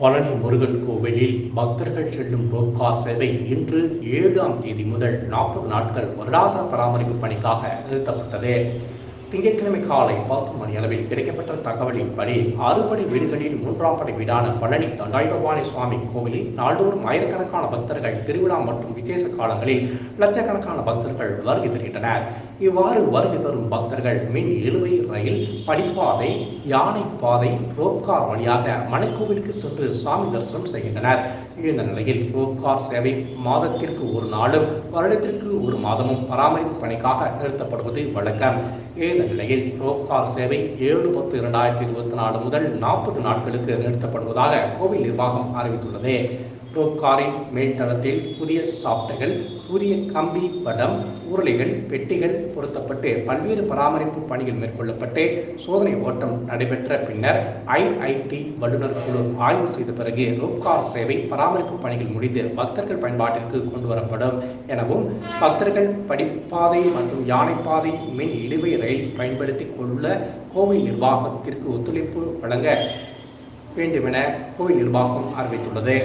பழனி முருகன் கோவிலில் பக்தர்கள் செல்லும் ரோப்கார் சேவை இன்று 7ஆம் தேதி முதல் 40 நாட்கள் வருடாந்திர பராமரிப்பு பணிக்காக நிறுத்தப்பட்டது. திங்கட்கிழமை காலை 10 மணி அளவில் கிடைக்கப்பட்ட தகவலின்படி 6 படை வீடுகளில் 3ஆம் படை வீடான பழனி தண்டாயுதபாணி சுவாமி கோவிலில் நாள்தோறும் ஆயிரக்கணக்கான பக்தர்கள் திருவிழா மற்றும் விசேஷ காலங்களில் லட்சக்கணக்கான பக்தர்கள் வருகை தருகின்றனர். இவ்வாறு வருகை தரும் பக்தர்கள் மின் இழுவை ரயில், படிப்பாதை, யானை பாதை, ரோப்கார் வழியாக மலைக்கோவிலுக்கு சென்று சாமி தரிசனம் செய்கின்றனர். இந்த நிலையில் ரோப்கார் சேவை மாதத்திற்கு ஒரு நாளும் வருடத்திற்கு ஒரு மாதமும் பராமரிப்பு பணிக்காக நிறுத்தப்படுவது வழக்கம். இந்த நிலையில் ரோப்கார் சேவை 7/10/2024 முதல் 40 நாட்களுக்கு நிறுத்தப்படுவதாக கோவில் நிர்வாகம் அறிவித்துள்ளது. ரோப்காரின் மேல்தளத்தில் புதிய சாப்டைகள், புதிய கம்பி படம், உருளைகள், பெட்டிகள் பொருத்தப்பட்டு பல்வேறு பராமரிப்பு பணிகள் மேற்கொள்ளப்பட்டு சோதனை ஓட்டம் நடைபெற்ற பின்னர் IIT வல்லுநர் குழு ஆய்வு செய்த பிறகு ரோப்கார் சேவை பராமரிப்பு பணிகள் முடிந்து பக்தர்கள் பயன்பாட்டிற்கு கொண்டு வரப்படும் எனவும், பக்தர்கள் படிப்பாதை மற்றும் யானைப்பாதை, மின் இழுவை ரயில் பயன்படுத்திக் கொள்ள கோவில் நிர்வாகத்திற்கு ஒத்துழைப்பு வழங்க வேண்டுமென கோவில் நிர்வாகம் அறிவித்துள்ளது.